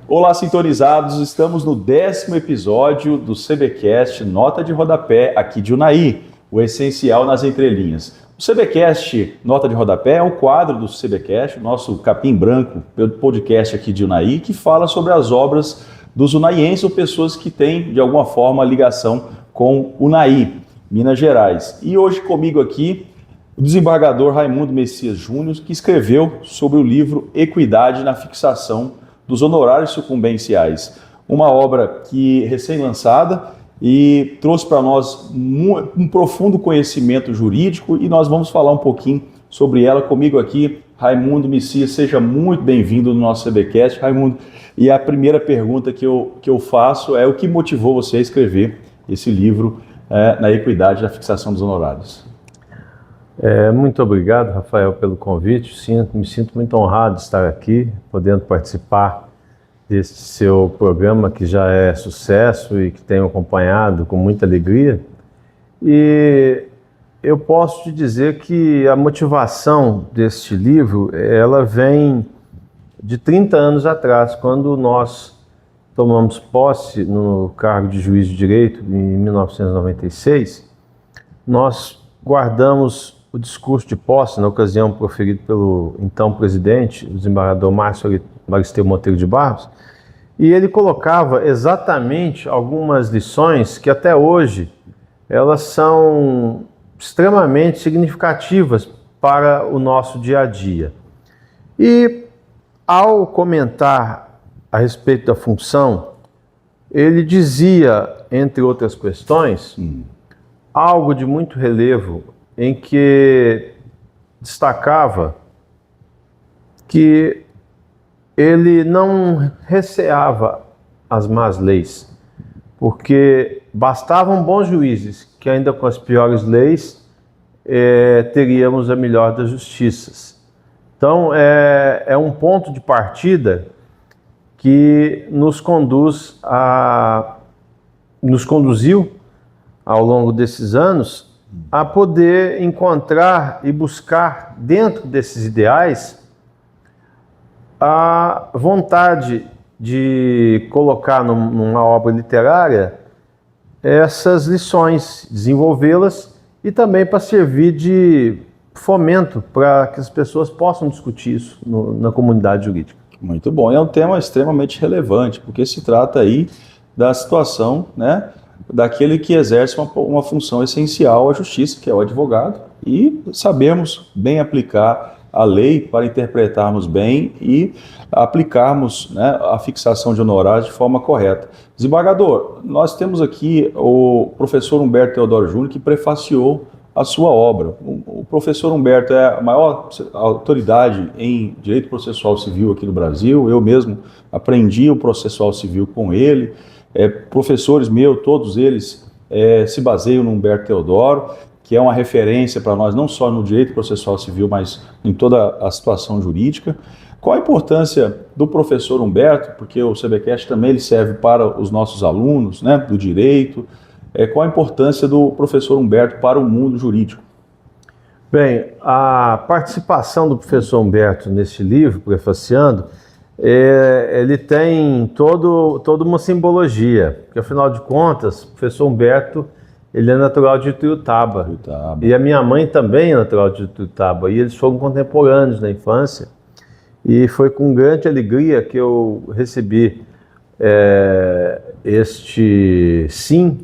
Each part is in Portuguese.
Olá, sintonizados, estamos no 10º episódio do CBcast Nota de Rodapé, aqui de Unai, o essencial nas entrelinhas. O CBcast Nota de Rodapé é um quadro do CBcast, nosso capim branco, podcast aqui de Unai, que fala sobre as obras dos unaienses ou pessoas que têm, de alguma forma, ligação com Unai, Minas Gerais. E hoje comigo aqui, o desembargador Raimundo Messias Júnior, que escreveu sobre o livro Equidade na Fixação dos Honorários Sucumbenciais, uma obra que recém-lançada e trouxe para nós um profundo conhecimento jurídico, e nós vamos falar um pouquinho sobre ela. Comigo aqui, Raimundo Messias, seja muito bem-vindo no nosso CBcast, Raimundo. E a primeira pergunta que eu faço é: o que motivou você a escrever esse livro na equidade da fixação dos honorários? Muito obrigado, Rafael, pelo convite. Me sinto muito honrado de estar aqui, podendo participar desse seu programa que já é sucesso e que tenho acompanhado com muita alegria. E eu posso te dizer que a motivação deste livro, ela vem de 30 anos atrás, quando nós tomamos posse no cargo de juiz de direito em 1996. Nós guardamos o discurso de posse, na ocasião proferido pelo então presidente, o desembargador Márcio Maristeu Monteiro de Barros, e ele colocava exatamente algumas lições que até hoje elas são extremamente significativas para o nosso dia a dia. E ao comentar a respeito da função, ele dizia, entre outras questões, algo de muito relevo, em que destacava que ele não receava as más leis, porque bastavam bons juízes, que ainda com as piores leis teríamos a melhor das justiças. Então é um ponto de partida que nos conduziu ao longo desses anos a poder encontrar e buscar dentro desses ideais a vontade de colocar numa obra literária essas lições, desenvolvê-las e também para servir de fomento para que as pessoas possam discutir isso na comunidade jurídica. Muito bom, é um tema extremamente relevante, porque se trata aí da situação, né, daquele que exerce uma função essencial à justiça, que é o advogado, e sabemos bem aplicar a lei para interpretarmos bem e aplicarmos, né, a fixação de honorários de forma correta. Desembargador, nós temos aqui o professor Humberto Teodoro Júnior, que prefaciou a sua obra. O professor Humberto é a maior autoridade em direito processual civil aqui no Brasil. Eu mesmo aprendi o processual civil com ele. Professores meus, todos eles se baseiam no Humberto Teodoro, que é uma referência para nós não só no direito processual civil, mas em toda a situação jurídica. Qual a importância do professor Humberto? Porque o CBcast também ele serve para os nossos alunos, né, do direito. Qual a importância do professor Humberto para o mundo jurídico? Bem, a participação do professor Humberto neste livro, prefaciando, ele tem toda uma simbologia, porque afinal de contas, o professor Humberto ele é natural de Ituiutaba. E a minha mãe também é natural de Ituiutaba, e eles foram contemporâneos na infância, e foi com grande alegria que eu recebi este sim,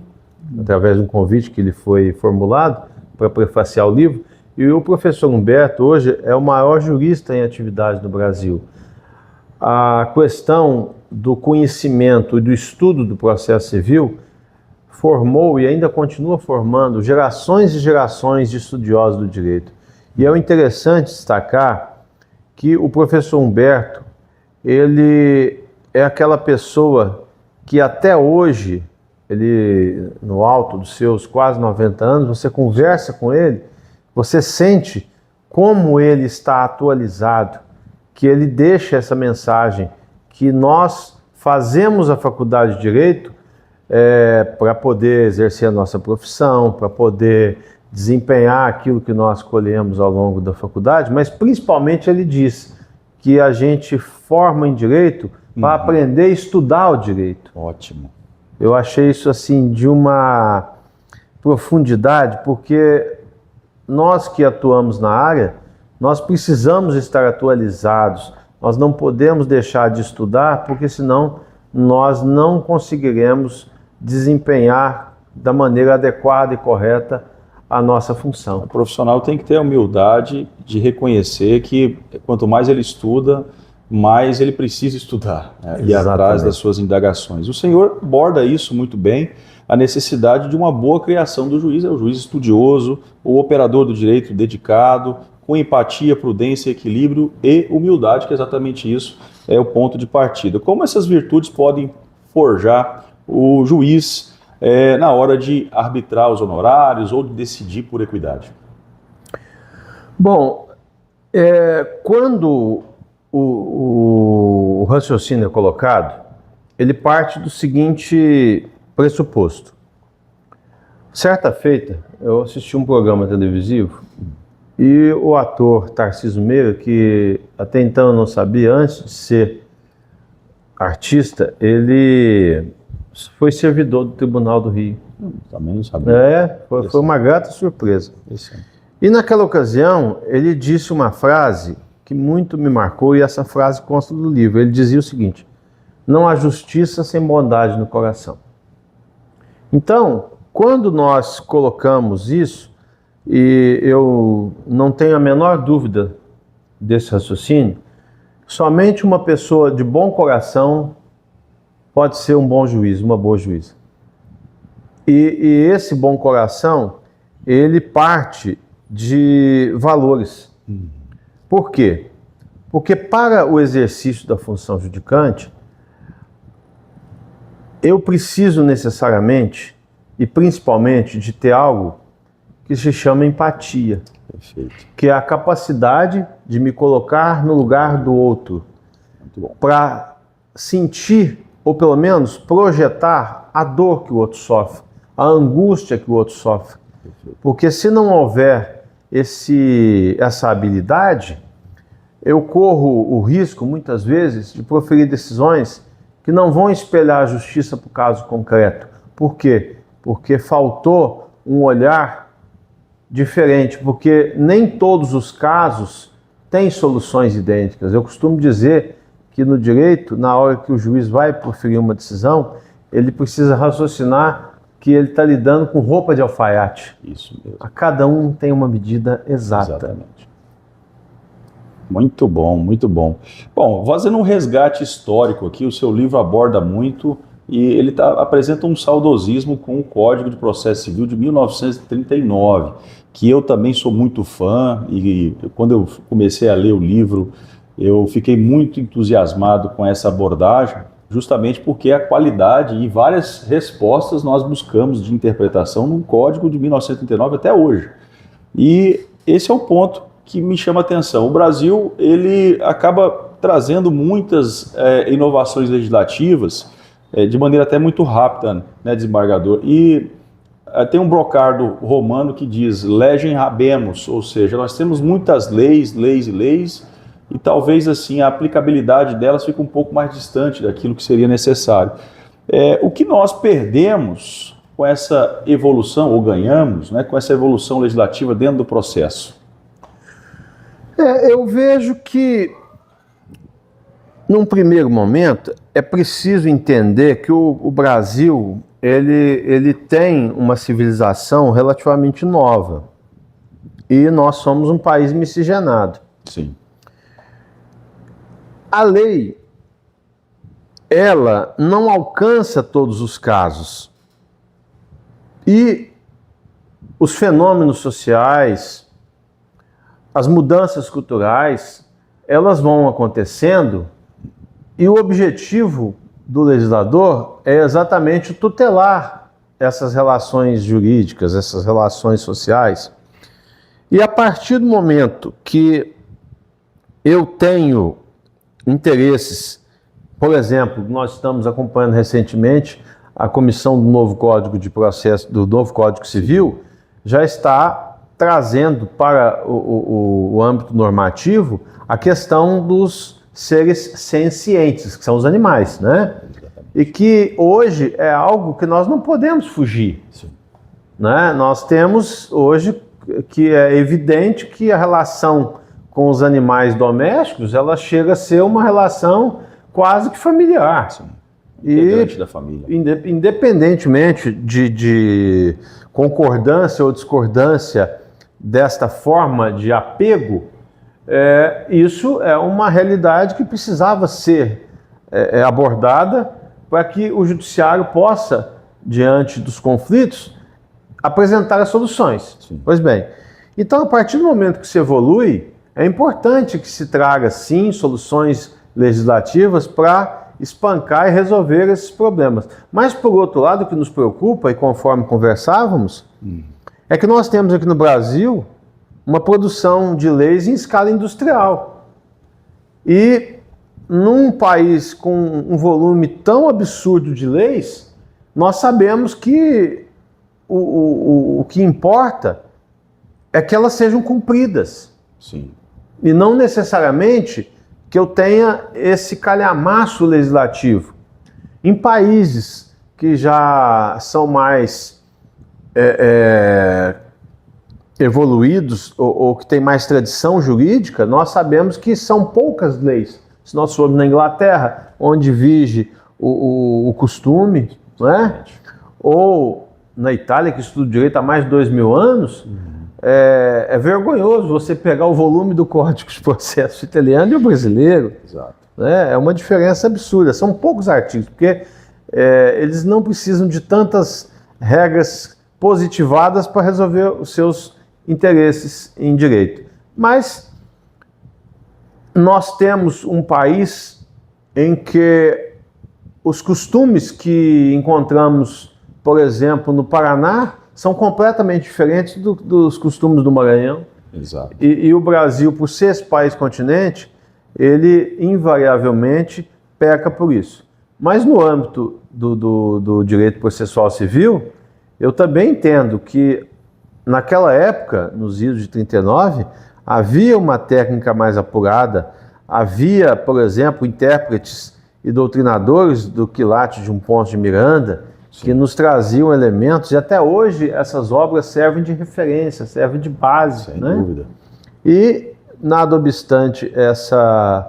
através de um convite que lhe foi formulado para prefaciar o livro. E o professor Humberto hoje é o maior jurista em atividade no Brasil. A questão do conhecimento e do estudo do processo civil formou e ainda continua formando gerações e gerações de estudiosos do direito. E é interessante destacar que o professor Humberto, ele é aquela pessoa que até hoje, ele, no alto dos seus quase 90 anos, você conversa com ele, você sente como ele está atualizado, que ele deixa essa mensagem, que nós fazemos a faculdade de Direito para poder exercer a nossa profissão, para poder desempenhar aquilo que nós escolhemos ao longo da faculdade, mas principalmente ele diz que a gente forma em Direito para aprender a estudar o direito. Ótimo. Eu achei isso assim de uma profundidade, porque nós que atuamos na área, nós precisamos estar atualizados, nós não podemos deixar de estudar, porque senão nós não conseguiremos desempenhar da maneira adequada e correta a nossa função. O profissional tem que ter a humildade de reconhecer que quanto mais ele estuda, mais ele precisa estudar, né? Ir atrás das suas indagações. O senhor aborda isso muito bem, a necessidade de uma boa criação do juiz, é o juiz estudioso, o operador do direito dedicado, com empatia, prudência, equilíbrio e humildade, que é exatamente isso, é o ponto de partida. Como essas virtudes podem forjar o juiz na hora de arbitrar os honorários ou de decidir por equidade? Bom, quando o raciocínio é colocado, ele parte do seguinte pressuposto. Certa feita, eu assisti um programa televisivo e o ator Tarcísio Meira, que até então eu não sabia, antes de ser artista, ele foi servidor do Tribunal do Rio. Também não sabia. Foi uma grata surpresa. E naquela ocasião, ele disse uma frase que muito me marcou, e essa frase consta do livro. Ele dizia o seguinte: não há justiça sem bondade no coração. Então, quando nós colocamos isso, e eu não tenho a menor dúvida desse raciocínio, somente uma pessoa de bom coração pode ser um bom juiz, uma boa juíza. E esse bom coração, ele parte de valores. Por quê? Porque para o exercício da função judicante, eu preciso necessariamente e principalmente de ter algo que se chama empatia. Perfeito. Que é a capacidade de me colocar no lugar do outro, para sentir, ou pelo menos projetar a dor que o outro sofre, a angústia que o outro sofre. Perfeito. Porque se não houver essa habilidade, eu corro o risco, muitas vezes, de proferir decisões que não vão espelhar a justiça para o caso concreto. Por quê? Porque faltou um olhar diferente, porque nem todos os casos têm soluções idênticas. Eu costumo dizer que no direito, na hora que o juiz vai proferir uma decisão, ele precisa raciocinar que ele está lidando com roupa de alfaiate. Isso mesmo. A cada um tem uma medida exata. Exatamente. Muito bom, muito bom. Bom, fazendo um resgate histórico aqui, o seu livro aborda muito e ele apresenta um saudosismo com o Código de Processo Civil de 1939, que eu também sou muito fã, e quando eu comecei a ler o livro, eu fiquei muito entusiasmado com essa abordagem, justamente porque a qualidade e várias respostas nós buscamos de interpretação no Código de 1939 até hoje. E esse é o ponto que me chama a atenção. O Brasil, ele acaba trazendo muitas inovações legislativas de maneira até muito rápida, né, desembargador? E tem um brocardo romano que diz legem habemus, ou seja, nós temos muitas leis, e talvez assim a aplicabilidade delas fique um pouco mais distante daquilo que seria necessário. O que nós perdemos com essa evolução, ou ganhamos, né, com essa evolução legislativa dentro do processo? Eu vejo que, num primeiro momento, é preciso entender que o Brasil ele tem uma civilização relativamente nova. E nós somos um país miscigenado. Sim. A lei, ela não alcança todos os casos. E os fenômenos sociais, as mudanças culturais, elas vão acontecendo e o objetivo do legislador é exatamente tutelar essas relações jurídicas, essas relações sociais. E a partir do momento que eu tenho interesses, por exemplo, nós estamos acompanhando recentemente a comissão do novo Código de Processo, do novo Código Civil, já está trazendo para o âmbito normativo a questão dos seres sencientes, que são os animais, né? E que hoje é algo que nós não podemos fugir. Sim. Né? Nós temos hoje que é evidente que a relação com os animais domésticos, ela chega a ser uma relação quase que familiar. Sim. Integrante da família. Independentemente de concordância ou discordância desta forma de apego, isso é uma realidade que precisava ser abordada para que o judiciário possa, diante dos conflitos, apresentar as soluções. Sim. Pois bem, então a partir do momento que se evolui, é importante que se traga, sim, soluções legislativas para espancar e resolver esses problemas. Mas, por outro lado, o que nos preocupa, e conforme conversávamos, é que nós temos aqui no Brasil uma produção de leis em escala industrial. E num país com um volume tão absurdo de leis, nós sabemos que o que importa é que elas sejam cumpridas. Sim. E não necessariamente que eu tenha esse calhamaço legislativo. Em países que já são mais evoluídos ou que têm mais tradição jurídica, nós sabemos que são poucas leis. Se nós formos na Inglaterra, onde vige o costume, não é? Ou na Itália, que estuda direito há mais de 2000 anos, é vergonhoso você pegar o volume do Código de Processo italiano e o brasileiro. Exato. Né? É uma diferença absurda. São poucos artigos, porque eles não precisam de tantas regras positivadas para resolver os seus interesses em direito. Mas nós temos um país em que os costumes que encontramos, por exemplo, no Paraná, são completamente diferentes dos costumes do Maranhão. Exato. E o Brasil, por ser esse país continente, ele invariavelmente peca por isso. Mas no âmbito do direito processual civil, eu também entendo que naquela época, nos idos de 39, havia uma técnica mais apurada, havia, por exemplo, intérpretes e doutrinadores do quilate de um Ponce de Miranda, sim, que nos traziam elementos, e até hoje essas obras servem de referência, servem de base. Sem né? dúvida. E, nada obstante essa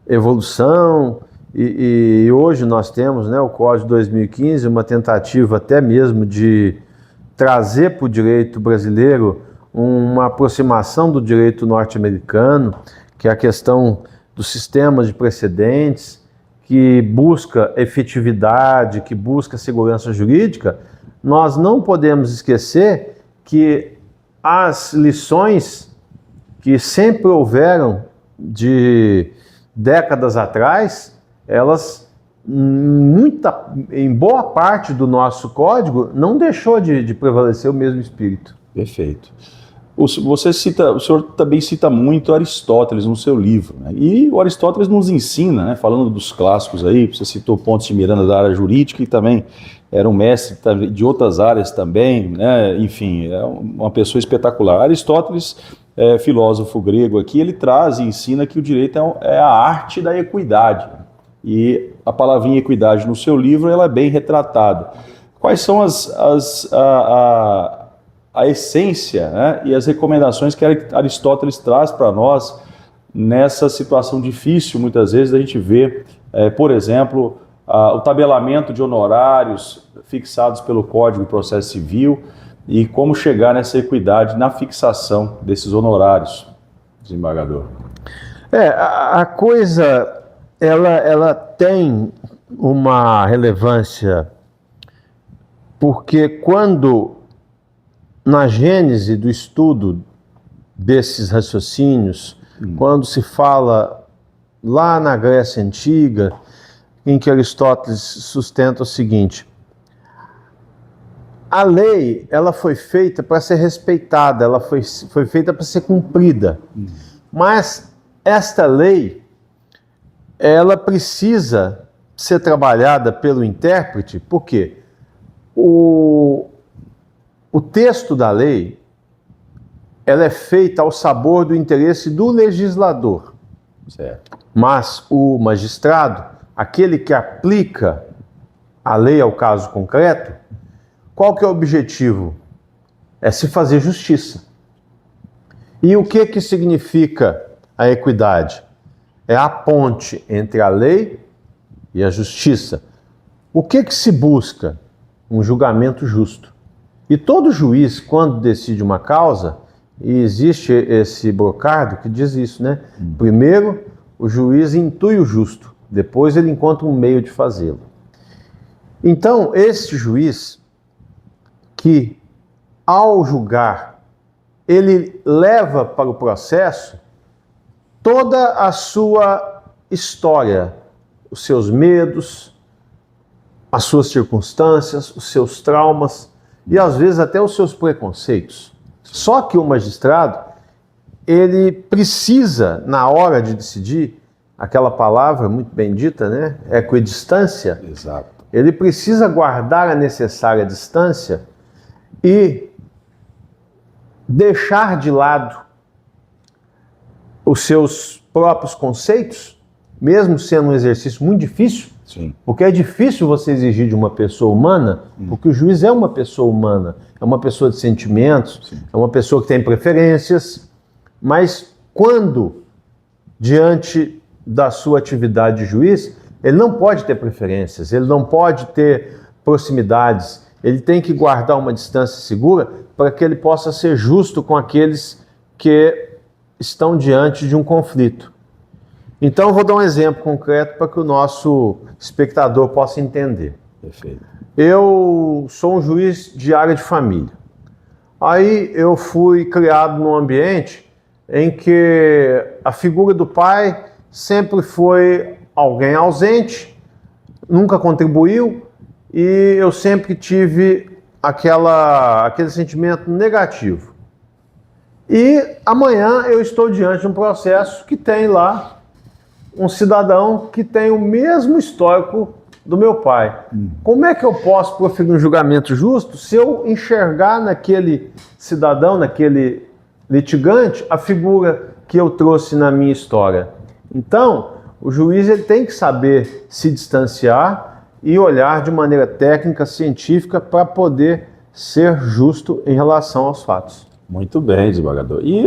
evolução, e hoje nós temos, né, o Código de 2015, uma tentativa até mesmo de trazer para o direito brasileiro uma aproximação do direito norte-americano, que é a questão dos sistemas de precedentes, que busca efetividade, que busca segurança jurídica. Nós não podemos esquecer que as lições que sempre houveram de décadas atrás, elas, em boa parte do nosso código, não deixou de prevalecer o mesmo espírito. Perfeito. O senhor também cita muito Aristóteles no seu livro, né? E o Aristóteles nos ensina, né, falando dos clássicos aí, você citou Ponce de Miranda da área jurídica e também era um mestre de outras áreas também, né? Enfim, é uma pessoa espetacular. Aristóteles, filósofo grego aqui, ele traz e ensina que o direito é a arte da equidade. E a palavrinha equidade no seu livro ela é bem retratada. Quais são a essência, né, e as recomendações que Aristóteles traz para nós nessa situação difícil, muitas vezes, da gente ver, por exemplo, o tabelamento de honorários fixados pelo Código de Processo Civil e como chegar nessa equidade na fixação desses honorários, desembargador. A coisa ela tem uma relevância porque quando na gênese do estudo desses raciocínios, quando se fala lá na Grécia Antiga, em que Aristóteles sustenta o seguinte: a lei ela foi feita para ser respeitada, ela foi feita para ser cumprida, mas esta lei ela precisa ser trabalhada pelo intérprete, porque o texto da lei ela é feita ao sabor do interesse do legislador. Certo. Mas o magistrado, aquele que aplica a lei ao caso concreto, qual que é o objetivo? É se fazer justiça. E o que significa a equidade? É a ponte entre a lei e a justiça. O que se busca? Um julgamento justo. E todo juiz, quando decide uma causa, e existe esse brocardo que diz isso, né? Primeiro, o juiz intui o justo, depois ele encontra um meio de fazê-lo. Então, esse juiz que, ao julgar, ele leva para o processo toda a sua história, os seus medos, as suas circunstâncias, os seus traumas e às vezes até os seus preconceitos. Só que o magistrado, ele precisa, na hora de decidir, aquela palavra muito bem dita, né? Equidistância. Exato. Ele precisa guardar a necessária distância e deixar de lado os seus próprios conceitos, mesmo sendo um exercício muito difícil. Sim. Porque é difícil você exigir de uma pessoa humana, porque o juiz é uma pessoa humana, é uma pessoa de sentimentos, Sim. é uma pessoa que tem preferências, mas quando, diante da sua atividade de juiz, ele não pode ter preferências, ele não pode ter proximidades, ele tem que guardar uma distância segura para que ele possa ser justo com aqueles que estão diante de um conflito. Então, eu vou dar um exemplo concreto para que o nosso espectador possa entender. Perfeito. Eu sou um juiz de área de família. Aí eu fui criado num ambiente em que a figura do pai sempre foi alguém ausente, nunca contribuiu e eu sempre tive aquele sentimento negativo. E amanhã eu estou diante de um processo que tem lá um cidadão que tem o mesmo histórico do meu pai. Como é que eu posso proferir um julgamento justo se eu enxergar naquele cidadão, naquele litigante, a figura que eu trouxe na minha história? Então, o juiz ele tem que saber se distanciar e olhar de maneira técnica, científica, para poder ser justo em relação aos fatos. Muito bem, desembargador. E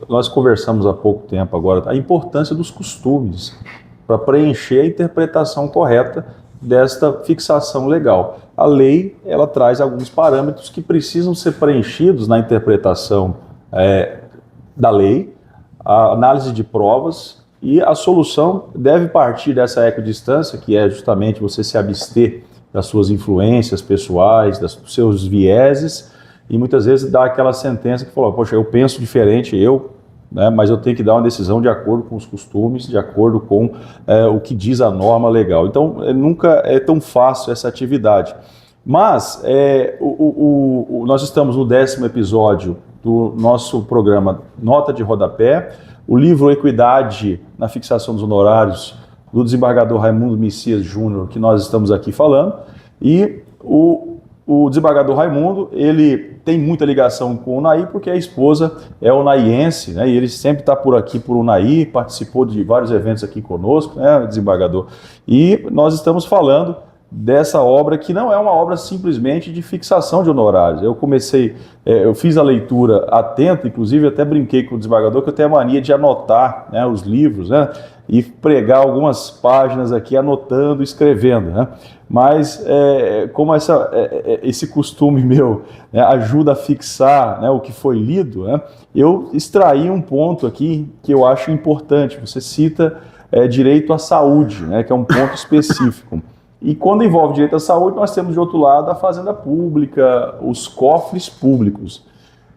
nós conversamos há pouco tempo agora a importância dos costumes para preencher a interpretação correta desta fixação legal. A lei, ela traz alguns parâmetros que precisam ser preenchidos na interpretação da lei, a análise de provas, e a solução deve partir dessa equidistância, que é justamente você se abster das suas influências pessoais, dos seus vieses, e muitas vezes dá aquela sentença que fala, poxa, eu penso diferente, mas eu tenho que dar uma decisão de acordo com os costumes, de acordo com o que diz a norma legal. Então, nunca é tão fácil essa atividade. Mas nós estamos no 10º episódio do nosso programa Nota de Rodapé, o livro Equidade na Fixação dos Honorários, do desembargador Raimundo Messias Júnior, que nós estamos aqui falando, e o desembargador Raimundo, ele tem muita ligação com o Unai, porque a esposa é unaiense, né? E ele sempre está por aqui por Unai, participou de vários eventos aqui conosco, né, desembargador? E nós estamos falando dessa obra que não é uma obra simplesmente de fixação de honorários. Eu fiz a leitura atenta, inclusive até brinquei com o desembargador que eu tenho a mania de anotar, né, os livros, né, e pregar algumas páginas aqui anotando, escrevendo, né? Mas como esse costume meu, né, ajuda a fixar, né, o que foi lido, né, eu extraí um ponto aqui que eu acho importante. Você cita direito à saúde, né, que é um ponto específico. E quando envolve direito à saúde, nós temos de outro lado a fazenda pública, os cofres públicos.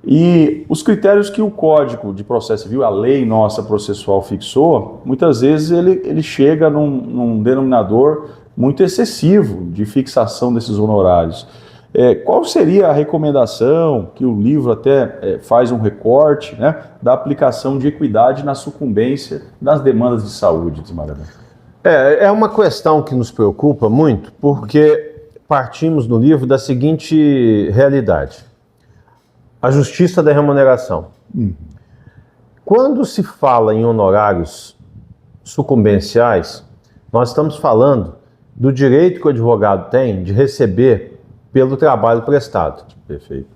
E os critérios que o Código de Processo Civil, a lei nossa processual fixou, muitas vezes ele chega num denominador muito excessivo de fixação desses honorários. Qual seria a recomendação, que o livro até faz um recorte, né, da aplicação de equidade na sucumbência das demandas de saúde, desembargador? É uma questão que nos preocupa muito, porque partimos no livro da seguinte realidade: a justiça da remuneração. Quando se fala em honorários sucumbenciais, nós estamos falando do direito que o advogado tem de receber pelo trabalho prestado. Perfeito.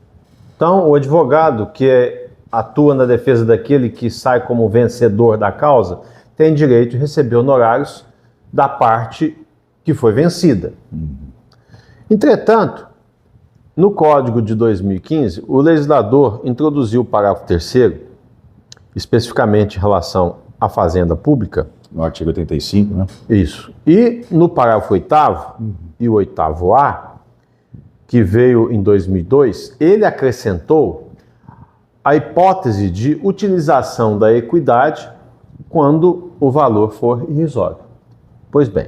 Então, o advogado que atua na defesa daquele que sai como vencedor da causa tem direito de receber honorários da parte que foi vencida. Entretanto, no Código de 2015, o legislador introduziu o parágrafo 3º, especificamente em relação à fazenda pública. No artigo 85, né? Isso. E no parágrafo 8º e o 8º-A, que veio em 2002, ele acrescentou a hipótese de utilização da equidade quando o valor for irrisório. Pois bem,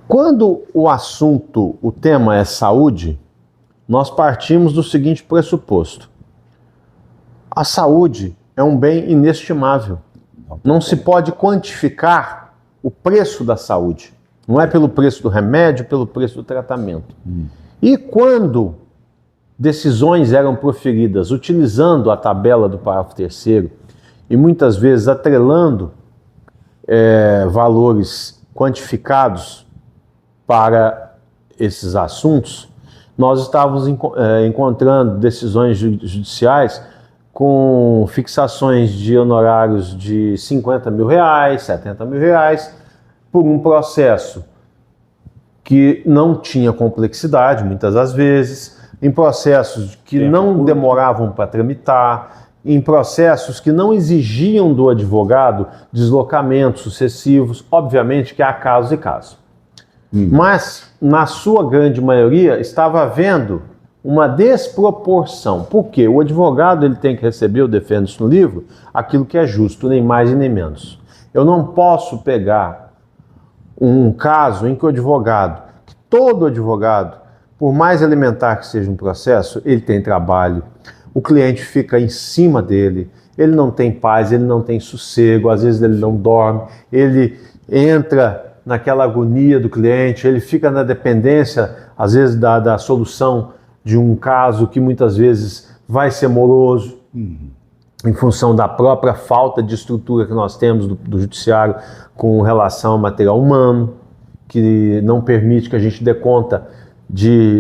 quando o tema é saúde, nós partimos do seguinte pressuposto: a saúde é um bem inestimável. Não se pode quantificar o preço da saúde. Não é pelo preço do remédio, pelo preço do tratamento. E quando decisões eram proferidas utilizando a tabela do parágrafo 3º e muitas vezes atrelando valores quantificados para esses assuntos, nós estávamos encontrando decisões judiciais com fixações de honorários de R$50 mil, R$70 mil, por um processo que não tinha complexidade, muitas das vezes, em processos que não demoravam para tramitar, em processos que não exigiam do advogado deslocamentos sucessivos. Obviamente que há casos e casos. Mas, na sua grande maioria, estava havendo uma desproporção. Por quê? O advogado ele tem que receber, eu defendo isso no livro, aquilo que é justo, nem mais e nem menos. Eu não posso pegar um caso em que o advogado, que todo advogado, por mais elementar que seja um processo, ele tem trabalho, o cliente fica em cima dele, ele não tem paz, ele não tem sossego, às vezes ele não dorme, ele entra naquela agonia do cliente, ele fica na dependência, às vezes, da solução de um caso que muitas vezes vai ser moroso, em função da própria falta de estrutura que nós temos do judiciário com relação ao material humano, que não permite que a gente dê conta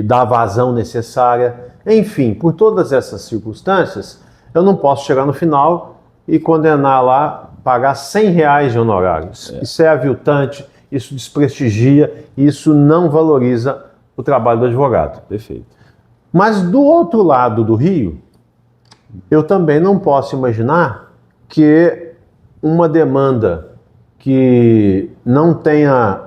da vazão necessária. Enfim, por todas essas circunstâncias, eu não posso chegar no final e condenar lá, pagar R$100 de honorários. Isso é aviltante, isso desprestigia, isso não valoriza o trabalho do advogado. Perfeito. Mas do outro lado do rio, eu também não posso imaginar que uma demanda que não tenha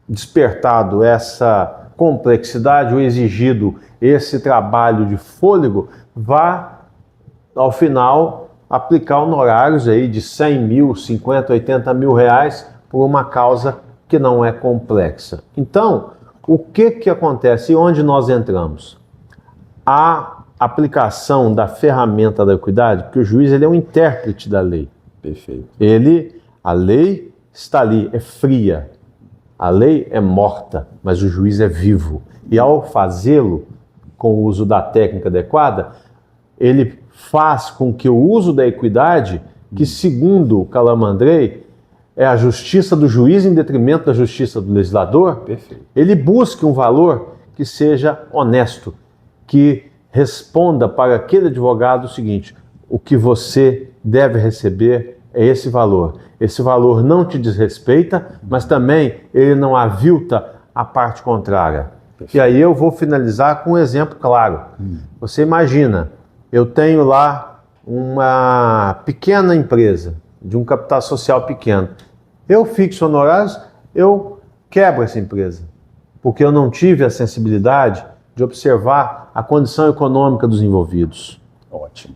despertado essa complexidade ou exigido esse trabalho de fôlego vá, ao final, aplicar honorários aí de 100 mil, 50, 80 mil reais por uma causa que não é complexa. Então, o que acontece e onde nós entramos? A aplicação da ferramenta da equidade, porque o juiz ele é um intérprete da lei. Perfeito. A lei está ali, é fria. A lei é morta, mas o juiz é vivo. E ao fazê-lo, com o uso da técnica adequada, ele faz com que o uso da equidade, que segundo Calamandrei, é a justiça do juiz em detrimento da justiça do legislador, Perfeito. ele busque um valor que seja honesto, que responda para aquele advogado o seguinte: o que você deve receber é esse valor. Esse valor não te desrespeita, mas também ele não avilta a parte contrária. Perfeito. E aí eu vou finalizar com um exemplo claro. Você imagina, eu tenho lá uma pequena empresa, de um capital social pequeno. Eu fixo honorários, eu quebro essa empresa, porque eu não tive a sensibilidade de observar a condição econômica dos envolvidos. Ótimo.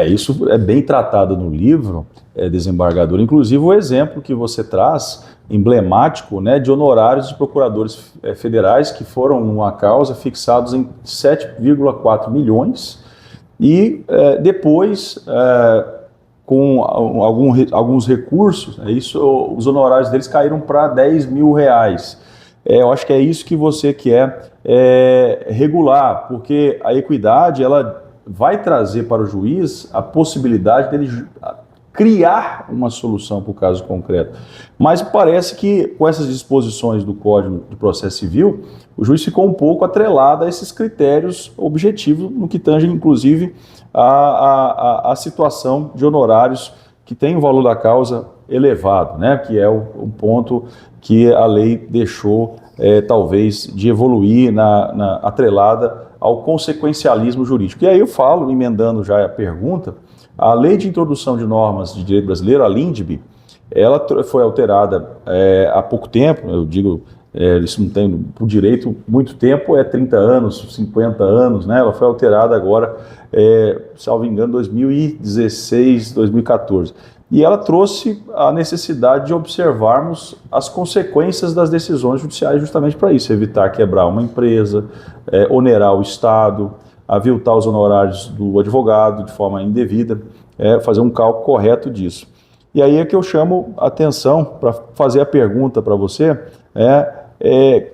Isso é bem tratado no livro, desembargador. Inclusive o exemplo que você traz, emblemático, né, de honorários de procuradores federais que foram, numa causa, fixados em 7,4 milhões e depois, com alguns recursos, os honorários deles caíram para 10 mil reais. Eu acho que é isso que você quer regular, porque a equidade ela vai trazer para o juiz a possibilidade dele criar uma solução para o caso concreto. Mas parece que com essas disposições do Código de Processo Civil, o juiz ficou um pouco atrelado a esses critérios objetivos, no que tange, inclusive, a situação de honorários que tem o valor da causa elevado, né? Que é o ponto que a lei deixou, talvez, de evoluir atrelada ao consequencialismo jurídico. E aí eu falo, emendando já a pergunta, a Lei de Introdução de Normas de Direito Brasileiro, a LINDB, ela foi alterada há pouco tempo, eu digo, isso não tem, por direito, muito tempo, 30 anos, 50 anos, né? Ela foi alterada agora, salvo engano, 2016, 2014. E ela trouxe a necessidade de observarmos as consequências das decisões judiciais justamente para isso, evitar quebrar uma empresa, onerar o Estado, aviltar os honorários do advogado de forma indevida, fazer um cálculo correto disso. E aí é que eu chamo a atenção para fazer a pergunta para você,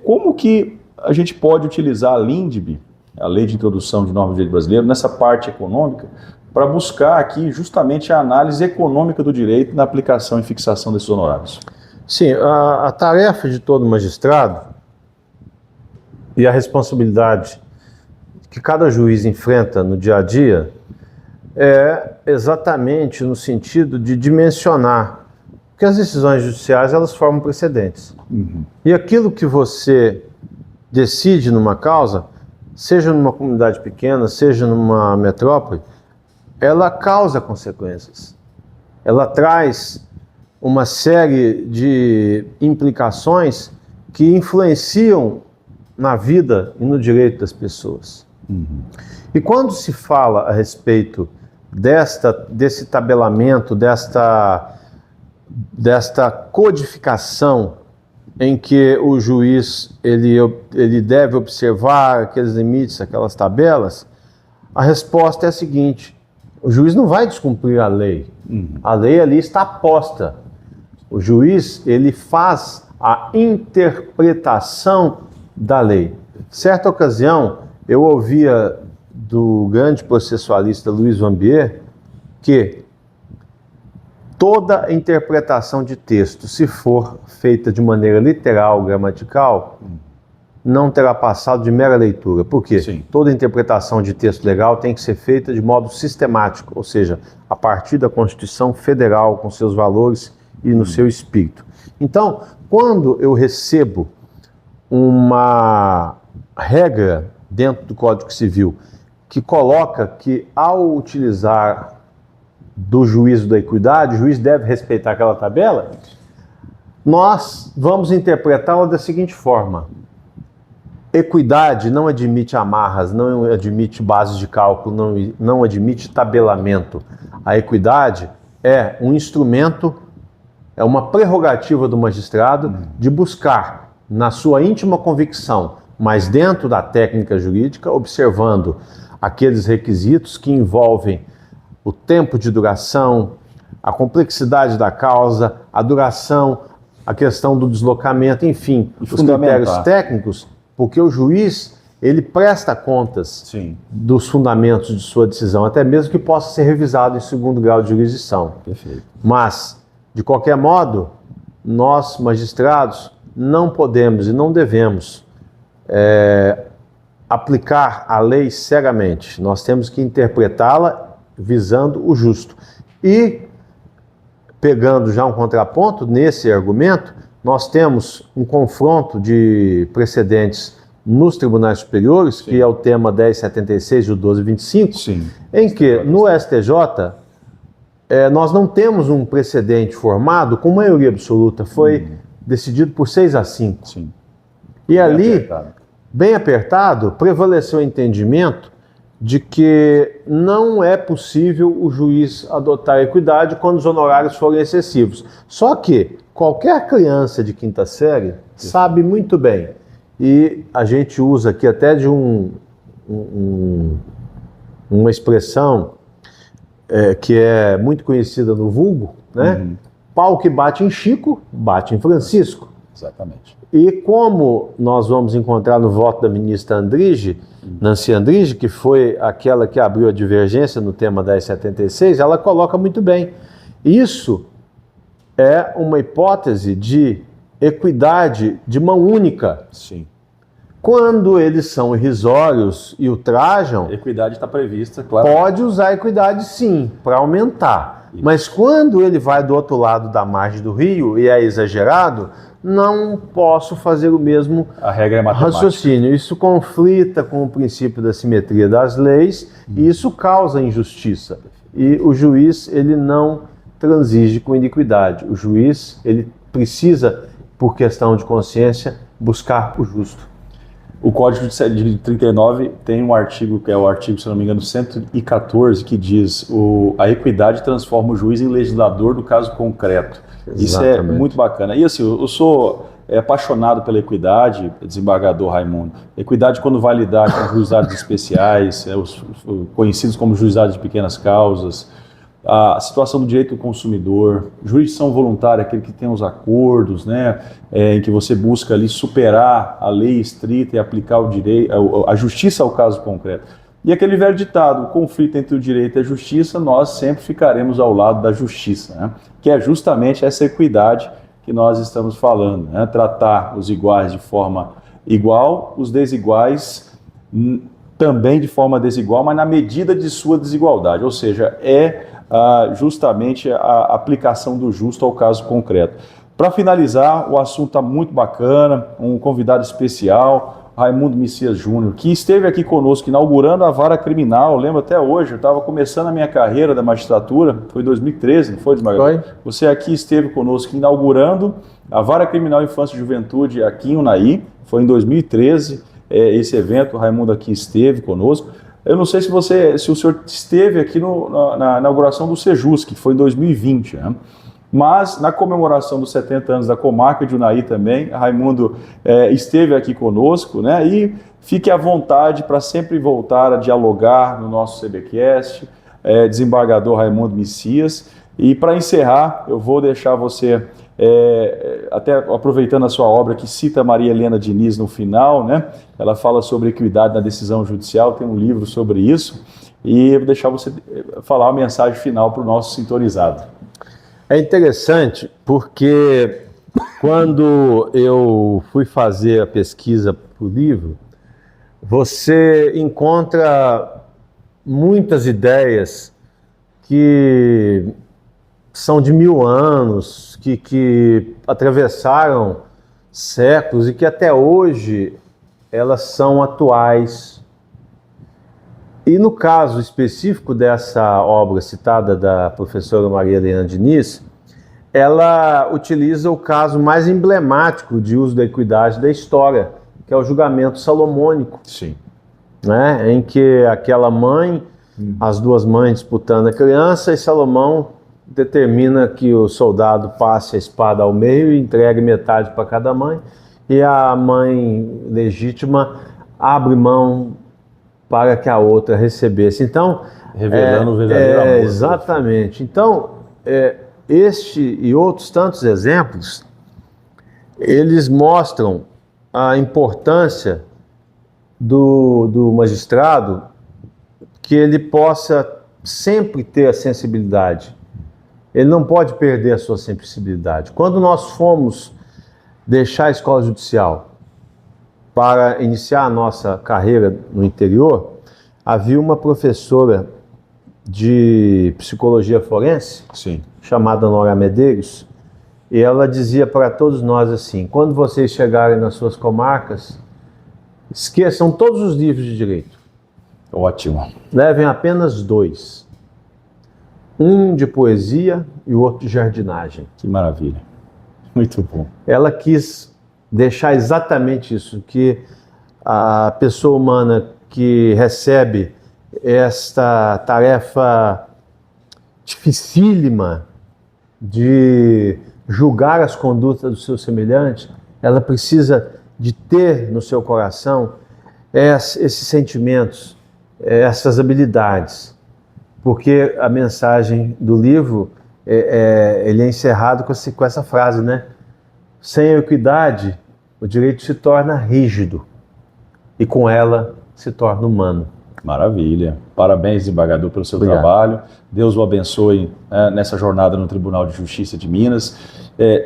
como que a gente pode utilizar a LINDB, a Lei de Introdução de Normas do Direito Brasileiro, nessa parte econômica, para buscar aqui justamente a análise econômica do direito na aplicação e fixação desses honorários? Sim, a tarefa de todo magistrado e a responsabilidade que cada juiz enfrenta no dia a dia é exatamente no sentido de dimensionar, porque as decisões judiciais elas formam precedentes. Uhum. E aquilo que você decide numa causa, seja numa comunidade pequena, seja numa metrópole, ela causa consequências. Ela traz uma série de implicações que influenciam na vida e no direito das pessoas. Uhum. E quando se fala a respeito desse tabelamento, desta codificação em que o juiz ele deve observar aqueles limites, aquelas tabelas, a resposta é a seguinte: o juiz não vai descumprir a lei. Uhum. A lei ali está posta. O juiz ele faz a interpretação da lei. Certa ocasião, eu ouvia do grande processualista Luiz Wambier que toda interpretação de texto, se for feita de maneira literal, gramatical, não terá passado de mera leitura. Por quê? Sim. Toda interpretação de texto legal tem que ser feita de modo sistemático, ou seja, a partir da Constituição Federal, com seus valores e no seu espírito. Então, quando eu recebo uma regra dentro do Código Civil que coloca que, ao utilizar do juízo da equidade, o juiz deve respeitar aquela tabela, nós vamos interpretá-la da seguinte forma: equidade não admite amarras, não admite bases de cálculo, não admite tabelamento. A equidade é um instrumento, é uma prerrogativa do magistrado de buscar, na sua íntima convicção, mas dentro da técnica jurídica, observando aqueles requisitos que envolvem o tempo de duração, a complexidade da causa, a duração, a questão do deslocamento, enfim, os critérios técnicos, porque o juiz ele presta contas Sim. dos fundamentos de sua decisão, até mesmo que possa ser revisado em segundo grau de jurisdição. Perfeito. Mas, de qualquer modo, nós, magistrados, não podemos e não devemos aplicar a lei cegamente. Nós temos que interpretá-la visando o justo. E, pegando já um contraponto nesse argumento, nós temos um confronto de precedentes nos tribunais superiores, Sim. que é o tema 1076 e o 1225, Sim. em que no STJ nós não temos um precedente formado com maioria absoluta, foi decidido por 6-5. Sim. E ali, bem apertado, prevaleceu o entendimento de que não é possível o juiz adotar a equidade quando os honorários forem excessivos. Só que qualquer criança de quinta série sabe muito bem, e a gente usa aqui até de uma expressão que é muito conhecida no vulgo, né? Uhum. Pau que bate em Chico, bate em Francisco. Exatamente. E como nós vamos encontrar no voto da ministra Andrige, Nancy Andrige, que foi aquela que abriu a divergência no tema 1076, ela coloca muito bem. Isso é uma hipótese de equidade de mão única. Sim. Quando eles são irrisórios e ultrajam, Equidade está prevista, claro. pode usar a equidade sim, para aumentar. Isso. Mas quando ele vai do outro lado da margem do rio e é exagerado, não posso fazer o mesmo A regra é matemática. raciocínio. Isso conflita com o princípio da simetria das leis e isso causa injustiça. E o juiz, ele não transige com iniquidade. O juiz, ele precisa, por questão de consciência, buscar o justo. O Código de 39 tem um artigo, que é o artigo, se não me engano, 114, que diz a equidade transforma o juiz em legislador do caso concreto. Exatamente. Isso é muito bacana. E assim, eu sou apaixonado pela equidade, desembargador Raimundo. Equidade quando vai lidar com juizados especiais, os conhecidos como juizados de pequenas causas, a situação do direito do consumidor, jurisdição voluntária, aquele que tem os acordos, né, em que você busca ali superar a lei estrita e aplicar o direito, a justiça ao caso concreto. E aquele velho ditado, o conflito entre o direito e a justiça, nós sempre ficaremos ao lado da justiça, né, que é justamente essa equidade que nós estamos falando, né, tratar os iguais de forma igual, os desiguais também de forma desigual, mas na medida de sua desigualdade, ou seja, justamente a aplicação do justo ao caso concreto. Para finalizar, o assunto está muito bacana, um convidado especial, Raimundo Messias Júnior, que esteve aqui conosco inaugurando a vara criminal. Eu lembro até hoje, eu estava começando a minha carreira da magistratura, foi em 2013, não foi, desembargador? Foi. Você aqui esteve conosco inaugurando a vara criminal Infância e Juventude aqui em Unai, foi em 2013, esse evento, o Raimundo aqui esteve conosco. Eu não sei se o senhor esteve aqui na inauguração do Sejus, que foi em 2020, né? Mas na comemoração dos 70 anos da comarca de Unai também, Raimundo esteve aqui conosco, né? E fique à vontade para sempre voltar a dialogar no nosso CBcast, desembargador Raimundo Messias. E para encerrar, eu vou deixar você, até aproveitando a sua obra que cita Maria Helena Diniz no final, né? Ela fala sobre equidade na decisão judicial, tem um livro sobre isso, e eu vou deixar você falar a mensagem final para o nosso sintonizado. É interessante porque quando eu fui fazer a pesquisa para o livro, você encontra muitas ideias que são de 1000 anos, que atravessaram séculos e que até hoje elas são atuais. E no caso específico dessa obra citada da professora Maria Helena Diniz, ela utiliza o caso mais emblemático de uso da equidade da história, que é o julgamento salomônico. Sim. Né? Em que aquela mãe, as duas mães disputando a criança, e Salomão determina que o soldado passe a espada ao meio e entregue metade para cada mãe, e a mãe legítima abre mão para que a outra recebesse. Então, revelando o verdadeiro amor. Exatamente. Então, este e outros tantos exemplos, eles mostram a importância do magistrado, que ele possa sempre ter a sensibilidade. Ele não pode perder a sua sensibilidade. Quando nós fomos deixar a escola judicial para iniciar a nossa carreira no interior, havia uma professora de psicologia forense, Sim, chamada Nora Medeiros, e ela dizia para todos nós assim: quando vocês chegarem nas suas comarcas, esqueçam todos os livros de direito. ótimo. Levem apenas 2. Um de poesia e o outro de jardinagem. Que maravilha. Muito bom. Ela quis deixar exatamente isso, que a pessoa humana que recebe esta tarefa dificílima de julgar as condutas do seu semelhante, ela precisa de ter no seu coração esses sentimentos, essas habilidades, porque a mensagem do livro ele é encerrado com essa frase, né? Sem a equidade, o direito se torna rígido e com ela se torna humano. Maravilha. Parabéns, desembargador, pelo seu Obrigado. trabalho. Deus o abençoe nessa jornada no Tribunal de Justiça de Minas.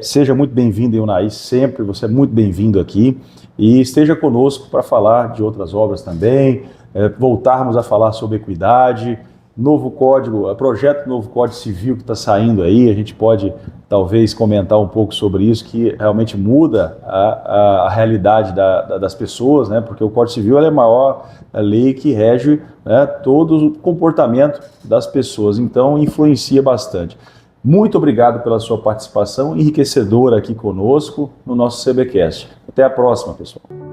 Seja muito bem-vindo, Eunaí, sempre. Você é muito bem-vindo aqui. E esteja conosco para falar de outras obras também, voltarmos a falar sobre equidade, novo código, projeto Novo Código Civil que está saindo aí. A gente pode talvez comentar um pouco sobre isso, que realmente muda a realidade das pessoas, né? Porque o Código Civil é a maior lei que rege, né, todo o comportamento das pessoas, então influencia bastante. Muito obrigado pela sua participação enriquecedora aqui conosco no nosso CBcast. Até a próxima, pessoal.